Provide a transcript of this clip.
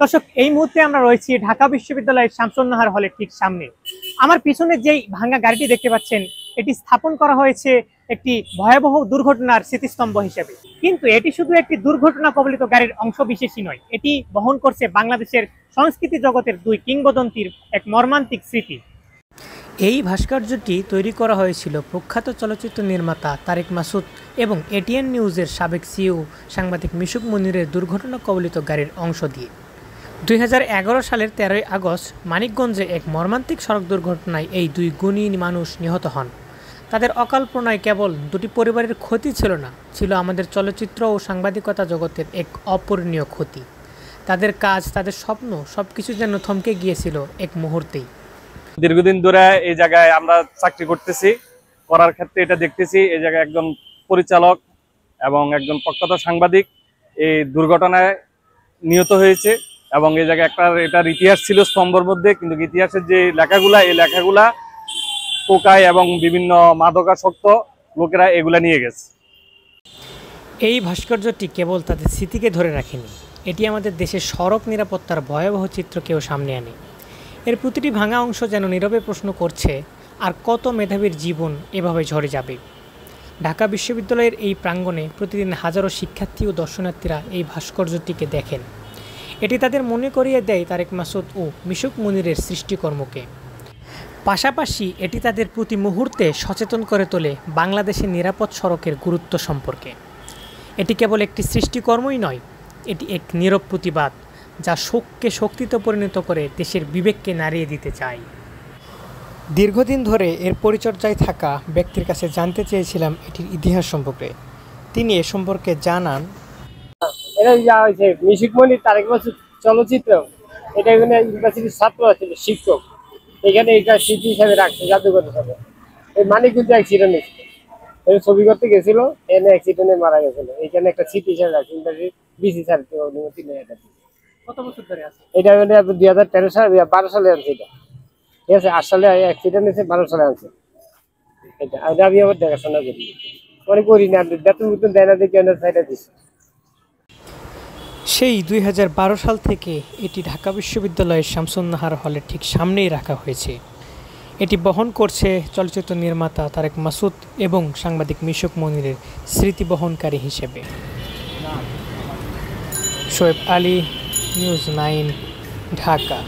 দর্শক, এই মুহূর্তে আমরা রয়েছি ঢাকা বিশ্ববিদ্যালয়ের শামসুন্নাহার হলের ঠিক সামনে। আমার পিছনে যেই ভাঙা গাড়িটি দেখতে পাচ্ছেন, এটি স্থাপন করা হয়েছে একটি ভয়াবহ দুর্ঘটনার স্মৃতিস্তম্ভ হিসেবে। কিন্তু এটি শুধু একটি দুর্ঘটনা কবলিত গাড়ির অংশ বিশেষই নয়, এটি বহন করছে বাংলাদেশের সংস্কৃতি জগতের দুই কিংবদন্তির এক মর্মান্তিক স্মৃতি। এই ভাস্কর্যটি তৈরি করা হয়েছিল প্রখ্যাত চলচ্চিত্র নির্মাতা তারেক মাসুদ এবং এটিএন নিউজের সাবেক সিইও সাংবাদিক মিশুক মনিরের দুর্ঘটনা কবলিত গাড়ির অংশ দিয়ে। 2011 সালের 13ই আগস্ট মানিকগঞ্জে এক মর্মান্তিক সড়ক দুর্ঘটনায় এই দুই গুণী মানুষ নিহত হন। তাদের অকাল প্রণয় কেবল দুটি পরিবারের ক্ষতি ছিল না, ছিল আমাদের চলচ্চিত্র ও সাংবাদিকতা জগতের এক অপূরণীয় ক্ষতি। তাদের কাজ, তাদের স্বপ্ন সবকিছু যেন থমকে গিয়েছিল এক মুহূর্তেই। দীর্ঘদিন ধরে এই জায়গায় আমরা চাকরি করতেছি, করার ক্ষেত্রে এটা দেখতেছি এই জায়গায় একজন পরিচালক এবং একজন প্রখ্যাত সাংবাদিক এই দুর্ঘটনায় নিহত হয়েছে। এবং এই জায়গায় এটার ইতিহাস ছিল স্তম্ভের মধ্যে, কিন্তু ইতিহাসের যে লেখাগুলা, এই লেখাগুলা টোকায় এবং বিভিন্ন মাদকাসক্ত লোকেরা এগুলা নিয়ে গেছে। এই ভাস্কর্যটি কেবল তাদের স্মৃতিকে ধরে রাখেনি, এটি আমাদের দেশের সড়ক নিরাপত্তার ভয়াবহ চিত্রকেও সামনে আনে। এর প্রতিটি ভাঙা অংশ যেন নীরবে প্রশ্ন করছে, আর কত মেধাবীর জীবন এভাবে ঝরে যাবে। ঢাকা বিশ্ববিদ্যালয়ের এই প্রাঙ্গণে প্রতিদিন হাজারো শিক্ষার্থী ও দর্শনার্থীরা এই ভাস্কর্যটিকে দেখেন। এটি তাদের মনে করিয়ে দেয় তারেক মাসুদ ও মিশুক মনিরের সৃষ্টিকর্মকে। পাশাপাশি এটি তাদের প্রতি মুহূর্তে সচেতন করে তোলে বাংলাদেশের নিরাপদ সড়কের গুরুত্ব সম্পর্কে। এটি কেবল একটি সৃষ্টিকর্মই নয়, এটি এক নীরব প্রতিবাদ যা শোককে শক্তিতে পরিণত করে দেশের বিবেককে নাড়িয়ে দিতে চায়। দীর্ঘদিন ধরে এর পরিচর্যায় থাকা ব্যক্তির কাছে জানতে চেয়েছিলাম এটির ইতিহাস সম্পর্কে। তিনি এ সম্পর্কে জানান, এটা যা হয়েছে মিশুক মনির তারেক মাসুদ চলচ্চিত্র, এটা এখানে ইউনিভার্সিটির ছাত্র ছিল, শিক্ষক এখানে এটা স্মৃতি হিসাবে রাখছে জাদুঘর হিসাবে। এই মানিকগঞ্জে অ্যাক্সিডেন্ট হয়েছিল, ছবি করতে গেছিল, এনে অ্যাক্সিডেন্টে মারা গেছিল। এখানে একটা স্মৃতি হিসাবে রাখছে ইউনিভার্সিটি বিসি স্যার অনুমতি নেই। এটা কত বছর ধরে আছে? এটা 2013 সালে 12 সালে আনছে। এটা ঠিক আছে, 8 সালে অ্যাক্সিডেন্ট হয়েছে, 12 সালে আনছে। এটা আমি আবার দেখাশোনা করি, পরে করি না, বেতন বেতন দেয় না দেখে সাইডে দিচ্ছে। সেই 2012 সাল থেকে এটি ঢাকা বিশ্ববিদ্যালয়ের শামসুন্নাহার হলের ঠিক সামনেই রাখা হয়েছে। এটি বহন করছে চলচ্চিত্র নির্মাতা তারেক মাসুদ এবং সাংবাদিক মিশুক মনিরের স্মৃতি বহনকারী হিসেবে। শোয়েব আলী, নিউজ 9, ঢাকা।